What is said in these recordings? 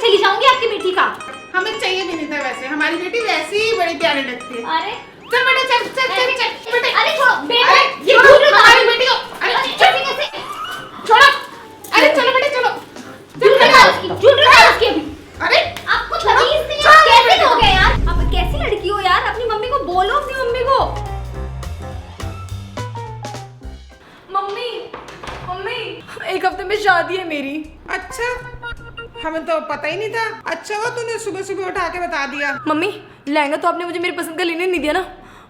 चली जाऊंगी आपकी बेटी का। हमें चाहिए भी नहीं था वैसे, हमारी बेटी वैसे ही बड़ी प्यारी लगती है। अरे चल बेटा चल चल चल चल बेटा। अरे छोड़ो बेटा, अरे ये छोड़ो झूठ हमारी बेटी को। अरे कैसे कैसे छोड़ो। अरे चलो बेटा चलो। झूठ रहा उसकी अभी। अरे आपको तमीज नहीं है, कैसे हो गए यार? आप कैसी लड़की हो यार? अपनी मम्मी को बोलो, अपनी मम्मी को। मम्मी मम्मी, एक हफ्ते में शादी है मेरी। अच्छा, हमें तो पता ही नहीं था। अच्छा हुआ तूने सुबह सुबह उठा के बता दिया। मम्मी, लहंगा तो आपने मुझे मेरी पसंद का लेने नहीं दिया ना।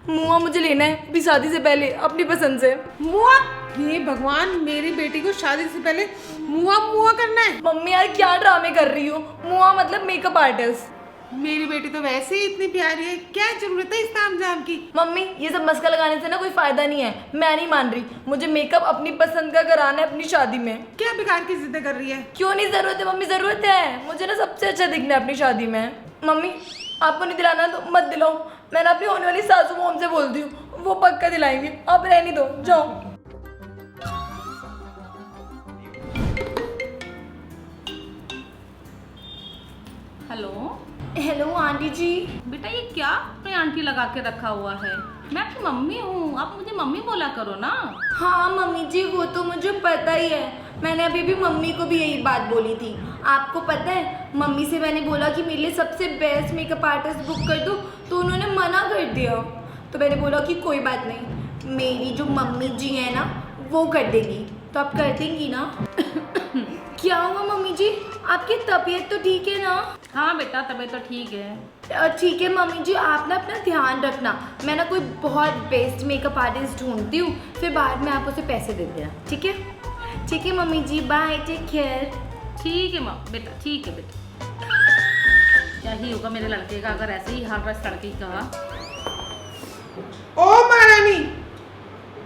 मुआ मुझे लेना है भी शादी से पहले अपनी पसंद से। मुआ? ये भगवान, मेरी बेटी को शादी से पहले मुआ मुआ करना है? मम्मी यार क्या ड्रामे कर रही हो? मुआ मतलब मेकअप आर्टिस्ट। मेरी बेटी तो वैसे ही इतनी प्यारी है, क्या जरूरत है इस तामझाम की? मम्मी ये सब मस्का लगाने से ना कोई फायदा नहीं है। मैं नहीं मान रही, मुझे मेकअप अपनी पसंद का कराना है अपनी शादी में। क्या बेकार की जिद्द कर रही है? क्यों नहीं जरूरत है मम्मी? जरूरत है, मुझे ना सबसे अच्छा दिखना है अपनी शादी में। मम्मी आपको नहीं दिलाना तो मत दिलाओ, मैं ना अपनी होने वाली सासू मोम से बोलती हूँ, वो पक्का दिलाएंगे। आप रहने दो, जाओ। हेलो हेलो आंटी जी। बेटा, ये क्या आपने आंटी लगा के रखा हुआ है? मैं आपकी मम्मी हूँ, आप मुझे मम्मी बोला करो ना। हाँ मम्मी जी, वो तो मुझे पता ही है। मैंने अभी भी मम्मी को भी यही बात बोली थी। आपको पता है, मम्मी से मैंने बोला कि मेरे लिए सबसे बेस्ट मेकअप आर्टिस्ट बुक कर दो, तो उन्होंने मना कर दिया। तो मैंने बोला कि कोई बात नहीं, मेरी जो मम्मी जी है ना वो कर देगी। तो आप कर देंगी ना? क्या हुआ मम्मी जी, आपकी तबीयत तो ठीक है ना? हाँ बेटा, तबीयत तो ठीक है। ठीक है मम्मी जी, आप ना अपना ध्यान रखना। मैं ना कोई बहुत बेस्ट मेकअप आर्टिस्ट ढूंढती हूँ, फिर बाद में आप उसे पैसे दे देना, ठीक है? ठीक है मम्मी जी, बाय, टेक केयर। ठीक है बेटा, ठीक है बेटा। क्या ही होगा मेरे लड़के का अगर ऐसे ही हर रस लड़की का। ओ महारानी,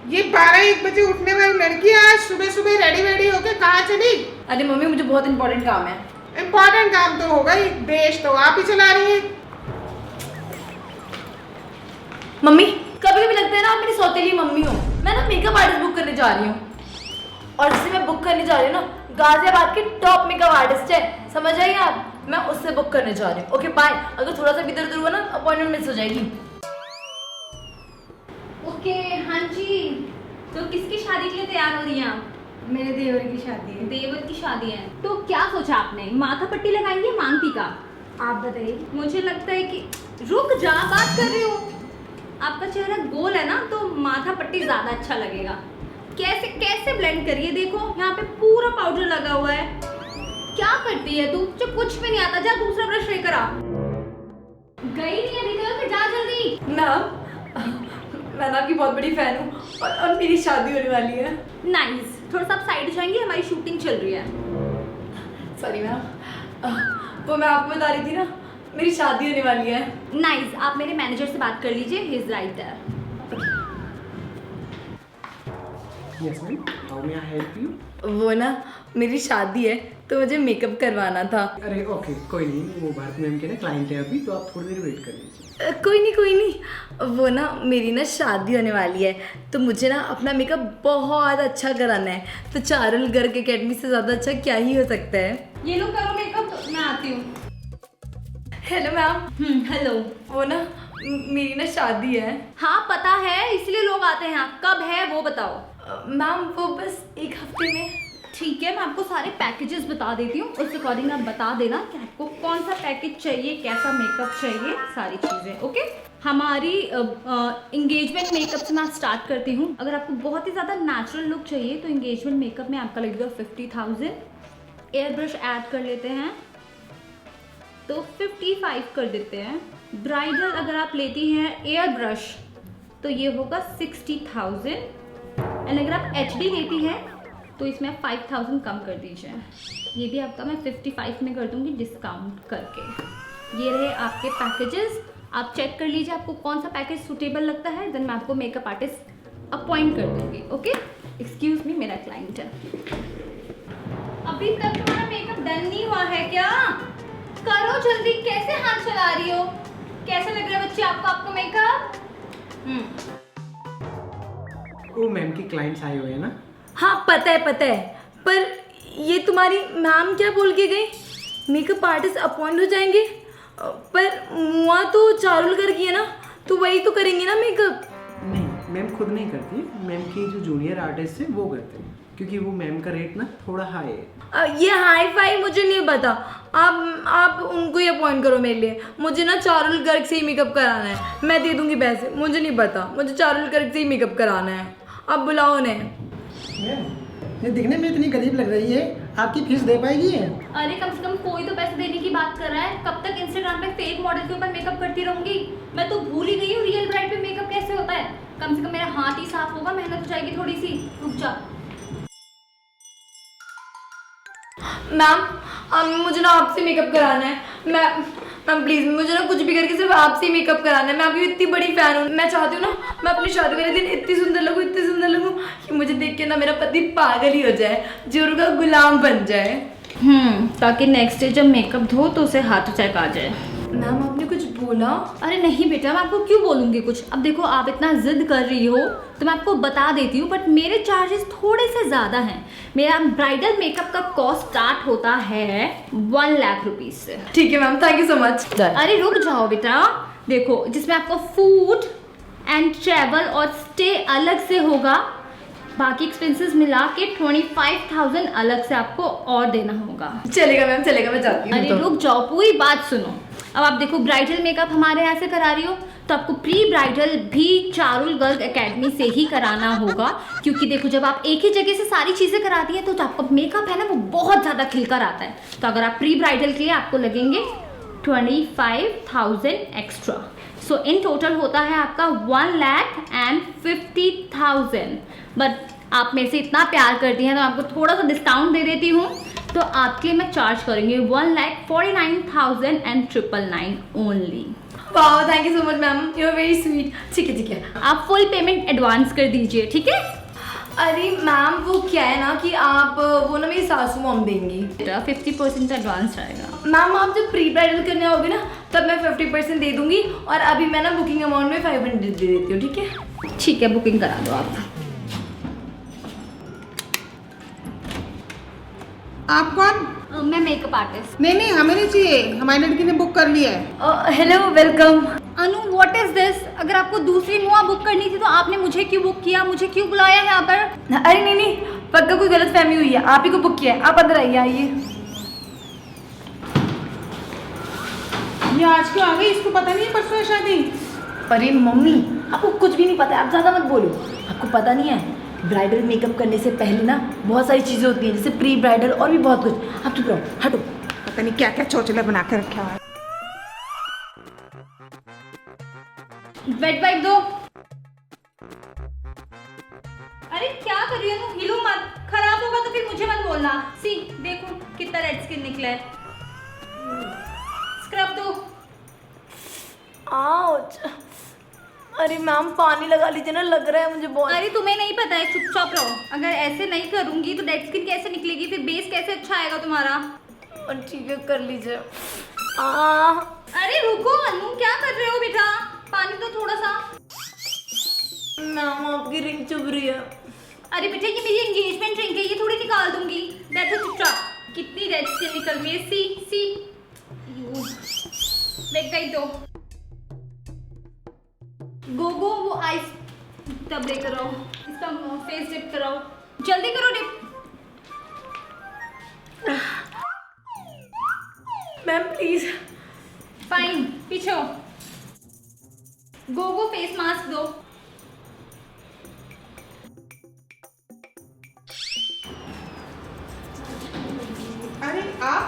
ये 12-1 बजे उठने वाली लड़की आज सुबह सुबह रेडी वेडी होके कहाँ चली? अरे मम्मी, मुझे बहुत इंपॉर्टेंट काम है। इम्पोर्टेंट काम तो होगा ही, देश तो आप ही चला रही है। मम्मी कभी कभी लगता है ना आप मेरी सौतेली मम्मी हो। मैं ना मेकअप आर्टिस्ट बुक करने जा रही हूँ, और जिसे मैं बुक करने जा रही हूँ ना, गाजियाबाद की टॉप मेकअप आर्टिस्ट है, समझ आइए आप? मैं उससे बुक करने जा रही हूँ। Okay bye. अगर थोड़ा सा भी इधर उधर हुआ ना, अपॉइंटमेंट मिस हो जाएगी। ओके, हाँ जी। तो किसकी शादी के लिए तैयार हो रही हैं आप? मेरे देवर की शादी है। देवर की शादी है, तो क्या सोचा आपने? माथा पट्टी लगाएंगे मांग टीका? आप बताइए। मुझे लगता है कि रुक जा, बात कर रही हूँ। आपका चेहरा गोल है ना, तो माथा पट्टी ज्यादा अच्छा लगेगा। कैसे कैसे ब्लेंड करिए, देखो यहाँ पे पूरा पाउडर लगा हुआ है। क्या करती है तू? जो कुछ भी नहीं आता, जा दूसरा ब्रश लेकर आ। गई नहीं अभी तक, जा जल्दी। मैं ना आपकी बहुत बड़ी फैन हूँ, और मेरी शादी होने वाली है। नाइस, थोड़ा सा आप साइड जाएंगे, हमारी शूटिंग चल रही है। सॉरी मैम, वो मैं आपको बता रही थी ना, मेरी शादी होने वाली है। नाइस, आप मेरे मैनेजर से बात कर लीजिए, he is right there. Yes, ma'am. How may I help you? वो ना मेरी शादी है, तो मुझे मेकअप करवाना था। अरे ओके, कोई नहीं, वो भारत मैम के ना क्लाइंट है अभी, तो आप थोड़ी देर वेट कर लीजिए। कोई नहीं, वो ना मेरी ना शादी होने वाली है, तो मुझे ना अपना मेकअप बहुत अच्छा कराना है। तो चारुल गर्ग अकेडमी से ज़्यादा अच्छा क्या ही हो सकता है। ये लोग करो मेकअप, मैं आती हूँ। Hello ma'am. हेलो। वो ना मेरी ना शादी है। हाँ पता है, इसलिए लोग आते हैं यहाँ। कब है वो बताओ। मैम वो बस एक हफ्ते में। ठीक है, मैं आपको सारे पैकेजेस बता देती हूँ, उस अकॉर्डिंग आप बता देना कि आपको कौन सा पैकेज चाहिए, कैसा मेकअप चाहिए, सारी चीज़ें। ओके, हमारी इंगेजमेंट मेकअप से मैं स्टार्ट करती हूँ। अगर आपको बहुत ही ज़्यादा नेचुरल लुक चाहिए तो इंगेजमेंट मेकअप में आपका लगेगा 50,000। एयर ब्रश ऐड कर लेते हैं तो 55 कर देते हैं। ब्राइडल अगर आप लेती हैं एयर ब्रश तो ये होगा 60,000। एंड अगर आप HD लेती हैं तो इसमें आप 5,000 कम कर दीजिए। ये भी आपका मैं 55 में कर दूंगी डिस्काउंट करके। ये रहे आपके पैकेजेस, आप चेक कर लीजिए आपको कौन सा पैकेज सूटेबल लगता है, देन मैं आपको मेकअप आर्टिस्ट अपॉइंट कर दूंगी। ओके, एक्सक्यूज मी, मेरा क्लाइंट है। अभी तक तुम्हारा मेकअप डन नहीं हुआ है क्या? करो जल्दी, कैसे हाथ चला रही हो? कैसा लग रहा है बच्चे आपको मेकअप? वो मैम की क्लाइंट्स आए हुए हैं ना। हाँ पता है, पर ये तुम्हारी मैम क्या बोल के गई? मेकअप आर्टिस्ट अपॉइंट हो जाएंगे? पर मुआ तो चारुल कर की है ना, तो वही तो करेंगे ना मेकअप। नहीं, मैम खुद नहीं करती, मैम की जो जूनियर आर्टिस्ट है वो करते हैं, क्योंकि वो मैम का रेट ना थोड़ा हाई है। ये हाई फाई मुझे नहीं पता, आप उनको ही अपॉइंट करो मेरे लिए। मुझे ना चारुल गर्ग से ही मेकअप कराना है, मैं दे दूंगी पैसे, मुझे नहीं पता, मुझे चारुल गर्ग से ही मेकअप कराना है। आप बुलाओ उन्हें। मैम ये दिखने में इतनी गरीब लग रही है, आपकी फीस दे पाएगी? अरे कम से कम कोई तो पैसे देने की बात कर रहा है। कब तक इंस्टाग्राम पे फेक मॉडल के ऊपर मेकअप करती रहूंगी? मैं तो भूल ही गई हूँ रियल ब्राइड पे मेकअप कैसे होता है। कम से कम मेरा हाथ ही साफ होगा, मेहनत हो जाएगी थोड़ी सी। रुक जा। मैम मुझे ना आपसे मेकअप कराना है। मैम प्लीज़, मुझे ना कुछ भी करके सिर्फ आपसे ही मेकअप कराना है। मैं आपकी इतनी बड़ी फ़ैन हूँ। मैं चाहती हूँ ना मैं अपनी शादी वाले दिन इतनी सुंदर लगूँ कि मुझे देख के ना मेरा पति पागल ही हो जाए, जोरू का गुलाम बन जाए। ताकि नेक्स्ट डे जब मेकअप धो तो उसे हार्ट अटैक आ जाए। मैम आपने कुछ बोला? अरे नहीं बेटा, मैं आपको क्यों बोलूँगी कुछ। अब देखो आप इतना जिद कर रही हो तो मैं आपको बता देती हूँ, बट मेरे चार्जेस थोड़े से ज़्यादा हैं। मेरा ब्राइडल मेकअप का कॉस्ट स्टार्ट होता है 1 लाख रुपीज़ से। ठीक है ma'am, thank you so much. अरे रुक जाओ बेटा, देखो जिसमें आपको फूड एंड ट्रैवल और स्टे अलग से होगा, बाकी एक्सपेंसेस मिला के 25,000 अलग से आपको और देना होगा। चलेगा मैम, चलेगा, मैं जाती हूँ। अरे रुक जाओ, पूरी बात सुनो। अब आप देखो ब्राइडल मेकअप हमारे यहाँ से करा रही हो तो आपको प्री ब्राइडल भी चारुल गर्ग एकेडमी से ही कराना होगा, क्योंकि देखो जब आप एक ही जगह से सारी चीज़ें कराती हैं तो आपका मेकअप है ना वो बहुत ज़्यादा खिलकर आता है। तो अगर आप प्री ब्राइडल के लिए आपको लगेंगे 25,000 एक्स्ट्रा। सो इन टोटल होता है आपका 1,50,000। बट आप मेरे से इतना प्यार करती हैं तो आपको थोड़ा सा डिस्काउंट दे देती हूँ, तो आपके मैं चार्ज करेंगे 1,49,999 ओनली। वाह, thank you so much ma'am, you are very sweet. ठीक है। आप फुल पेमेंट एडवांस कर दीजिए, ठीक है? अरे मैम वो क्या है ना कि आप वो ना मेरी सासू मॉम देंगी। 50% एडवांस रहेगा। मैम आप जब प्री ब्राइडल करने आओगे ना तब मैं 50% दे दूंगी, और अभी मैं ना बुकिंग अमाउंट में 500 दे देती हूँ, ठीक है? ठीक है, बुकिंग करा दो आप। आप कौन? मैं मेकअप आर्टिस्ट। नहीं हमें नहीं चाहिए, हमारी लड़की ने बुक कर लिया है। Hello, welcome. Anu what is this? अगर आपको दूसरी मुआ बुक करनी थी तो आपने मुझे क्यों बुक किया, मुझे क्यों बुलाया यहाँ पर? अरे नहीं, पक्का कोई गलत फहमी हुई है, आप ही को बुक किया है। आप अंदर आइए। ये आज क्यों आ गई? इसको पता नहीं है परसों है शादी? अरे मम्मी, आपको कुछ भी नहीं पता है, आप ज़्यादा मत बोलो। आपको पता नहीं है ब्राइडल मेकअप करने से पहले ना बहुत सारी चीज़ें होती हैं, जैसे प्री ब्राइडल और भी बहुत कुछ। आप चुप रहो, हटो। पता नहीं क्या क्या चौचला बना कर रखा है। वेट वाइप दो। अरे क्या कर रही हो? हिलो मत, खराब होगा तो फिर मुझे मत बोलना। सी देखो कितना रेड स्किन निकला है। स्क्रब दो। आउच। अरे मैम पानी लगा लीजिए ना, लग रहा है मुझे बहुत। अरे तुम्हें नहीं पता है, चुपचाप रहो। अगर ऐसे नहीं करूंगी तो डेड स्किन कैसे निकलेगी, फिर बेस कैसे अच्छा आएगा तुम्हारा? ठीक है, कर लीजिए। अरे रुको अनु, क्या कर रहे हो बेटा? पानी तो थोड़ा सा। मैम आपकी रिंग चुभ रही है। अरे बेटा ये मेरी एंगेजमेंट रिंग है, ये थोड़ी निकाल दूंगी। बैठो चुपचाप। कितनी रेड स्किन निकल रही है। सी देख गई तो गो वो आइस टब लेकर आओ, इसका फेस डिप कराओ, जल्दी करो डिप। Ma'am please. फाइन, पीछे हो। गो फेस मास्क दो। अरे आप?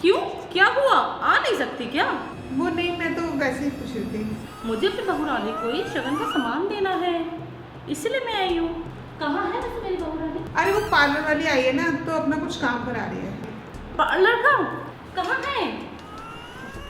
क्यों, क्या हुआ? आ नहीं सकती क्या? वो नहीं, मैं तो वैसे ही पूछ रही थी। मुझे अपनी बहुरानी को ही शगन का सामान देना है, इसलिए मैं आई हूँ। कहाँ है वैसे मेरी बहुरानी? अरे वो पार्लर वाली आई है ना, तो अपना कुछ काम करा रही है। पार्लर का? कहाँ है?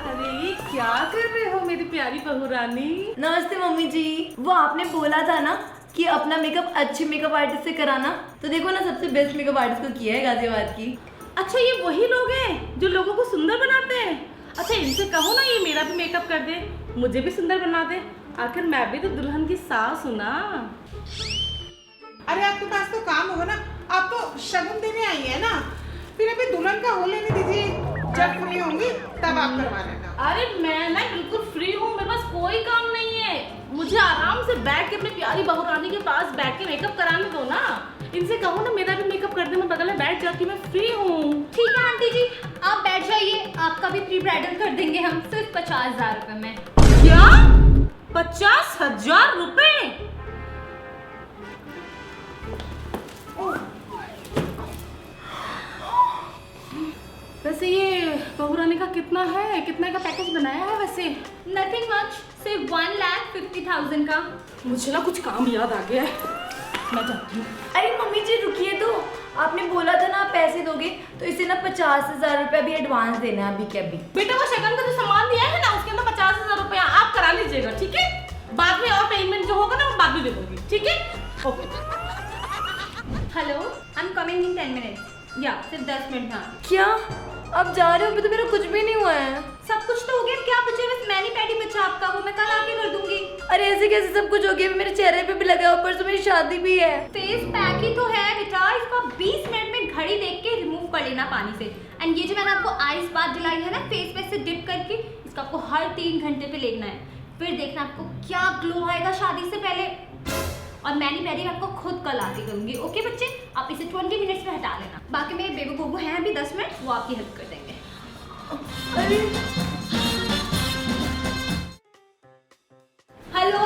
अरे क्या कर रहे हो मेरी प्यारी बहुरानी? नमस्ते मम्मी जी। वो आपने बोला था ना कि अपना मेकअप अच्छे मेकअप आर्टिस्ट से कराना, तो देखो ना सबसे बेस्ट मेकअप आर्टिस्ट को किया है गाजियाबाद की। अच्छा ये वही लोग हैं जो लोगों को सुंदर बनाते हैं? अच्छा इनसे कहो ना ये मेरा भी मेकअप कर दे, मुझे भी सुंदर बना दे। आखिर मैं भी तो दुल्हन की सास हूँ ना। अरे आपके पास तो काम होगा ना, आप तो शगुन देने आई है ना, फिर अभी दुल्हन का हो लेने दीजिए। जब फ्री होंगी तब आप करवा लेना। अरे मैं ना बिल्कुल फ्री हूँ, मेरे पास कोई काम नहीं है। मुझे आराम से बैठ के अपनी प्यारी बहू रानी के पास बैठ के मेकअप कराने दो ना। इनसे कहो ना मेरा भी मेकअप कर दे, मैं बगल में बैठ जाती हूँ, मैं फ्री हूँ। ठीक है आंटी जी, आप बैठ जाइए, आपका भी प्री ब्राइडल कर देंगे हम सिर्फ 50,000 रुपए में। क्या 50,000 रुपए? वैसे ये बहू रानी का कितना है, कितने का पैकेज बनाया है वैसे? नथिंग मच, सिर्फ 1,50,000 का। मुझे ना कुछ काम याद आ गया है, मैं जाती हूँ। अरे मम्मी जी रुकिए तो, आपने बोला था ना आप पैसे दोगे, तो इसे ना 50,000 रुपया भी एडवांस देना है अभी के अभी। बेटा वो शगन का जो सामान दिया है ना उसके अंदर 50,000 रुपया आप करा लीजिएगा, ठीक है? बाद में और पेमेंट जो होगा ना वो बाद में दे दूंगी, ठीक है? Okay. Hello, I am coming in 10 minutes. या सिर्फ 10 मिनट में। क्या आप जा रहे हो? अभी तो मेरा कुछ भी नहीं हुआ है। सब कुछ तो हो गया, क्या बचे? बस मैनी पैडी बचा आपका, वो मैं कल आके कर दूंगी। अरे ऐसे कैसे सब कुछ हो गया? मेरे चेहरे पे भी लगा, ऊपर से मेरी शादी भी है। फेस पैक ही तो है बेटा, इसको 20 मिनट में घड़ी देख के रिमूव कर लेना पानी से। एंड ये जो मैंने आपको आइस बात दिलाई है ना फेस पे से डिप करके, इसका आपको हर 3 घंटे पे लेना है। फिर देखना आपको क्या ग्लो आएगा शादी से पहले। और मैनी पैडी मैं आपको खुद कल आके करूंगी। ओके बच्चे, आप इसे 20 मिनट्स में हटा लेना। बाकी मेरे बेबी गोबू हैं अभी 10 मिनट, वो आपकी हेल्प कर देंगे। अरे हेलो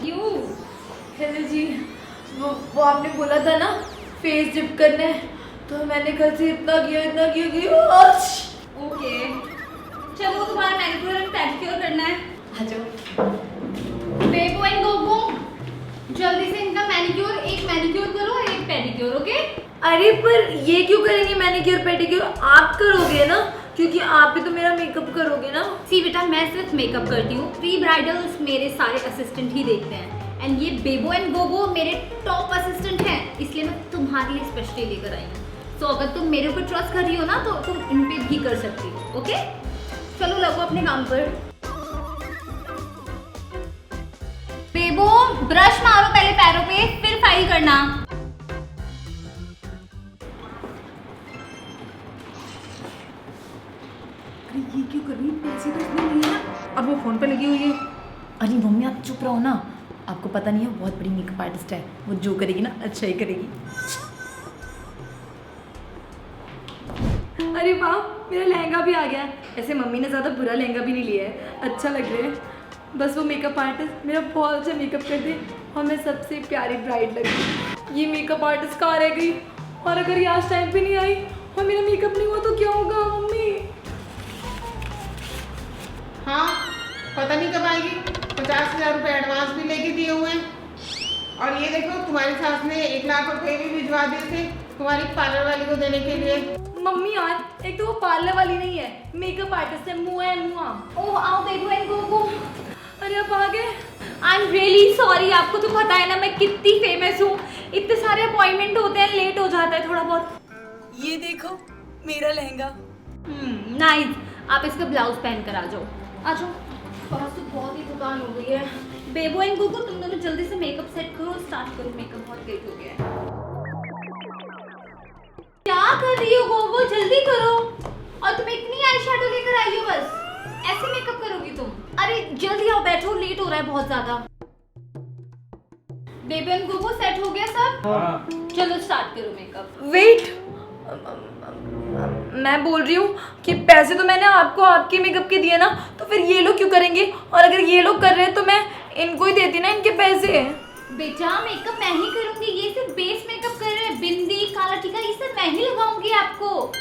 यू। हेलो जी, वो आपने बोला था ना फेस डिप करना है, तो मैंने कल से इतना किया ओके चलो, तुम्हारा मैनिक्योर एंड पेडिक्योर करना है। आ जाओ। बेबो एंड गोबो, जल्दी से इनका मैनिक्योर, एक मैनिक्योर करो एक पेडिक्योर। ओके अरे पर ये क्यों करेंगे मैनिक्योर पेडिक्योर? आप करोगे ना, क्योंकि आप भी तो मेरा मेकअप करोगे ना। सी बेटा, मैं सिर्फ मेकअप करती हूँ, प्री ब्राइडल्स मेरे सारे असिस्टेंट ही देखते हैं। एंड ये बेबो एंड गोबो मेरे टॉप असिस्टेंट हैं, इसलिए मैं तुम्हारे लिए स्पेशली लेकर आई हूँ। तो अगर तुम मेरे ऊपर ट्रस्ट कर रही हो ना, तो तुम इन पे भी कर सकती हो। ओके चलो लगो अपने काम पर। बेबो ब्रश मारो पहले पैरों पे, फिर फाइल करना। अरे ये क्यों कर रही है? पैसे तो इसमें नहीं है, अब वो फोन पे लगी हुई है। अरे मम्मी आप चुप रहो ना, आपको पता नहीं है बहुत बड़ी मेकअप आर्टिस्ट है, वो जो करेगी ना अच्छा ही करेगी। अरे वाह, मेरा लहंगा भी आ गया है। ऐसे मम्मी ने ज़्यादा बुरा लहंगा भी नहीं लिया है, अच्छा लग रहा है। बस वो मेकअप आर्टिस्ट मेरा बहुत अच्छा मेकअप कर दे और मैं सबसे प्यारी ब्राइड लगी। ये मेकअप आर्टिस्ट कहाँ रह गई? और अगर ये आज टाइम पे नहीं आई और मेरा मेकअप नहीं हुआ तो क्या होगा मम्मी? हाँ पता नहीं कब आएगी। 50,000 रुपये एडवांस भी लेके दिए हुए हैं। और ये देखो तुम्हारी सास ने 1 लाख रुपए भी भिजवा दिए थे तुम्हारी पार्लर वाली को देने के लिए। मम्मी यार, एक तो वो पार्लर वाली नहीं है, मेकअप आर्टिस्ट है, मुआ। ओह आओ बेबो एंड गोबो। अरे आप आ गए। आई एम रियली सॉरी, आपको तो पता है ना मैं कितनी फेमस हूँ। इतने सारे अपॉइंटमेंट होते हैं, लेट हो जाता है थोड़ा बहुत। ये देखो मेरा लहंगा। नाइस, आप इसका ब्लाउज पहन कर आ जाओ। आ जाओ, बस तो बहुत ही थकान हो गई है। बेबो एंड गोगो तुम दोनों जल्दी से मेकअप सेट करो, स्टार्ट करो मेकअप, बहुत लेट हो गया है। क्या कर रही हो गोगो, जल्दी करो। और तुम इतनी आई शैडो लेकर आई हो, बस ऐसे मेकअप करोगी तुम? अरे जल्दी आओ, बैठो, लेट हो रहा है बहुत ज्यादा। बेबी एंड गोगो सेट हो गया सब? चलो स्टार्ट करो मेकअप। वेट, मैं बोल रही हूँ कि पैसे तो मैंने आपको आपके मेकअप के दिए ना, तो फिर ये लोग क्यों करेंगे? और अगर ये लोग कर रहे हैं तो मैं इनको ही देती ना इनके पैसे। बेटा मेकअप मैं ही करूंगी, ये सिर्फ बेस मेकअप कर रहे हैं, बिंदी काला टीका ये सब मैं ही लगाऊंगी आपको।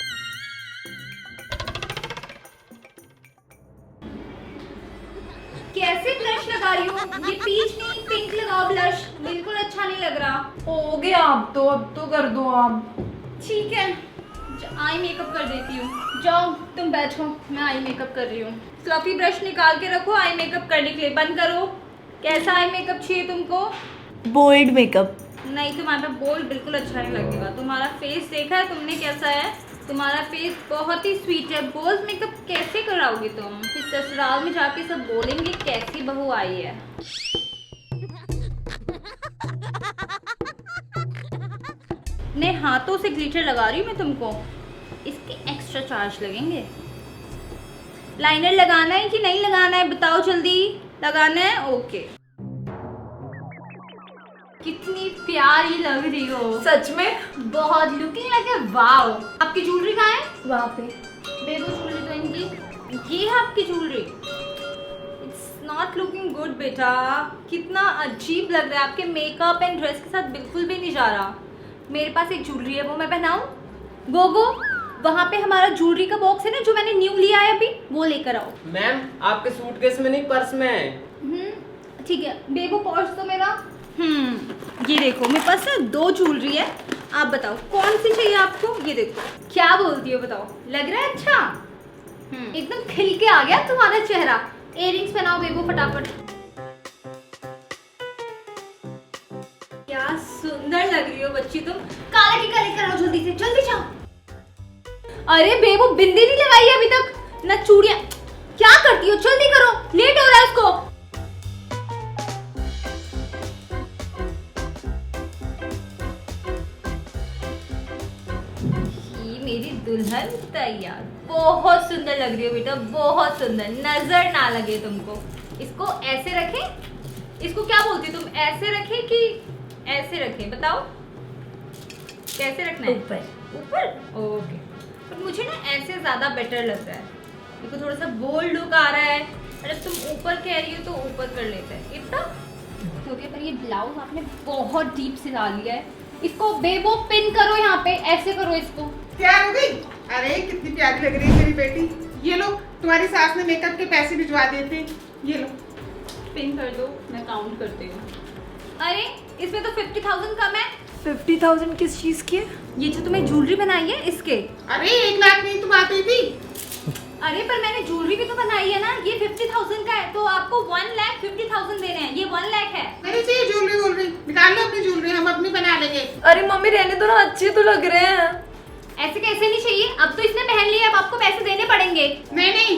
कैसे ब्लश लगा रही हो? ये पीच नहीं पिंक लगाओ ब्लश, बिल्कुल अच्छा नहीं लग रहा। हो गया, अब तो कर दो आप। ठीक है, आई मेकअप कर देती हूँ। जाओ तुम बैठो, मैं आई मेकअप कर रही हूँ। फ्लफी ब्रश निकाल के रखो आई मेकअप करने के लिए। बंद करो। कैसा आई मेकअप चाहिए तुमको? Bold makeup. नहीं, तुम्हारा बोल्ड बिल्कुल अच्छा नहीं लगेगा। तुम्हारा फेस देखा है तुमने कैसा है? तुम्हारा फेस बहुत ही स्वीट है। बोल्ड मेकअप कैसे कराओगी तुम? फिर ससुराल में जाके सब बोलेंगे कैसी बहू आई है। ने हाथों से ग्लिटर लगा रही हूँ मैं तुमको। इसके एक्स्ट्रा चार्ज लगेंगे। लाइनर लगाना है कि नहीं लगाना है बताओ जल्दी। लगाना है, ओके। कितनी प्यारी लग रही हो सच में बहुत, लुकिंग लाइक ए वाओ। आपकी ज्वेलरी कहाँ है? वहाँ पे बेबो ज्वेलरी तो इनकी, ये है आपकी jewellery. It's not looking good बेटा, कितना अजीब लग रहा है आपके मेकअप एंड ड्रेस के साथ, बिल्कुल भी नहीं जा रहा। मेरे पास एक ज्वेलरी है, वो मैं पहनाऊं? गोगो, वहाँ पे हमारा ज्वेलरी का बॉक्स है ना जो मैंने न्यू लिया है अभी, वो लेकर आओ। मैम आपके सूटकेस में नहीं, पर्स में है। ठीक है। बेबो पर्स तो मेरा, ये देखो मेरे पास ना 2 ज्वेलरी है। आप बताओ कौन सी चाहिए आपको? ये देखो, क्या बोलती हो बताओ, लग रहा है अच्छा? एकदम खिल के आ गया तुम्हारा चेहरा। इयररिंग्स पहनाओ बेबो फटाफट। क्या सुंदर लग रही हो बच्ची तुम। काला टीका लेकर आओ जल्दी से, जल्दी जाओ। अरे बेबो बिंदी नहीं लगाई है अभी तक, ना चूड़ियां, क्या करती हो? जल्दी करो, लेट हो रहा है उसको। ये मेरी दुल्हन तैयार, बहुत सुंदर लग रही हो बेटा, बहुत सुंदर, नजर ना लगे तुमको। इसको ऐसे रखें, इसको क्या बोलती हो तुम, ऐसे रखें कि ऐसे रखें? बताओ कैसे रखना है? ऊपर। ऊपर, ओके। पर मुझे ना ऐसे ज्यादा बेटर लग रहा है, देखो थोड़ा सा बोल्ड लुक आ रहा है। अरे तुम ऊपर कह रही हो तो ऊपर कर लेते हैं, इतना हो गया। पर ये ब्लाउज आपने बहुत डीप से डाल लिया है। इसको बेबो पिन करो यहाँ पे, ऐसे करो इसको। तैयार हो गई? अरे कितनी प्यारी लग रही है मेरी बेटी। ये लो, तुम्हारी सास ने मेकअप के पैसे भिजवा दिए थे, ये लो। पिन कर दो, मैं काउंट करती हूँ। अरे इसमें तो 50,000 कम है। 50,000 किस चीज की है? ये जो तुम्हें ज्वेलरी बनाई है इसके। अरे 1 लाख नहीं तुम आती थी। अरे पर मैंने ज्वेलरी भी तो बनाई है ना, ये 50,000 का है तो आपको 1,50,000 देने हैं, ये 1 लाख है। मेरे चाहिए ज्वेलरी वोलरी, निकाल लो अपनी ज्वेलरी, हम अपनी बना लेंगे। अरे मम्मी रहने दो ना, अच्छे तो लग रहे हैं। ऐसे कैसे नहीं चाहिए, अब तो इसने पहन लिया, अब आपको पैसे देने पड़ेंगे। नहीं नहीं,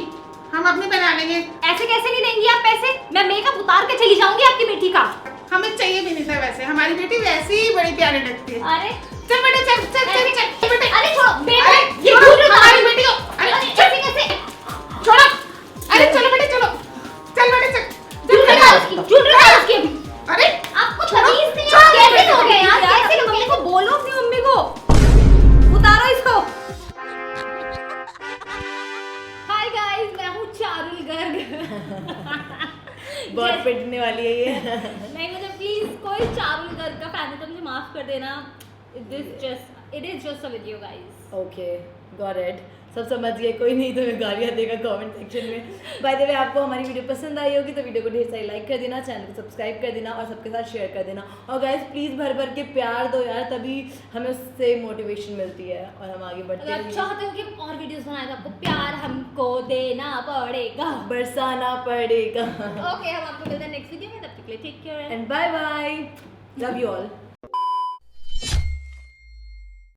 हम अपनी बना लेंगे। ऐसे कैसे नहीं देंगी आप पैसे? मैं मेकअप उतार के चली जाऊंगी आपकी बेटी का। हमें चाहिए भी नहीं था वैसे, हमारी बेटी वैसे ही बड़ी प्यारी लगती है। अरे चल बेटा, चल चल चल चल बेटे। अरे छोड़ो बेटा, अरे, ये छोड़ो, ज्वेलरी हमारी बेटी को। अरे अरे चल, ऐसे कैसे? छोड़ो। अरे चलो बेटे, चलो चल बेटे, चल ज्वेलरी चल डाल उसकी, ज्वेलरी डाल उसकी अभी। अरे आपको तमीज नहीं है, कैसे हो गया यार? कैसे मम्मी को बोलो, अपनी मम्मी को उतारो इसको। हाय गाइस, मैं हूँ चारुल गर्ग। बहुत पिटने वाली है ये। नहीं मुझे प्लीज कोई चारुल गर्ग का फैन है तो मुझे माफ कर देना। It is just a video guys. Okay got it, सब समझ गए। कोई नहीं तो मैं गालियाँ देगा कमेंट सेक्शन में। बाय द वे आपको हमारी वीडियो पसंद आई होगी तो वीडियो को ढेर सारी लाइक कर देना, चैनल को सब्सक्राइब कर देना और सबके साथ शेयर कर देना। और गाइस प्लीज़ भर भर के प्यार दो यार, तभी हमें उससे मोटिवेशन मिलती है और हम आगे बढ़ते अगर आप हैं। चाहते हो कि हम और वीडियोस बनाएं तो आपको प्यार हमको देना पड़ेगा, बरसाना पड़ेगा। ओके हम आपको मिलते हैं नेक्स्ट वीडियो में, तब तक के लिए take care and bye bye, love you all.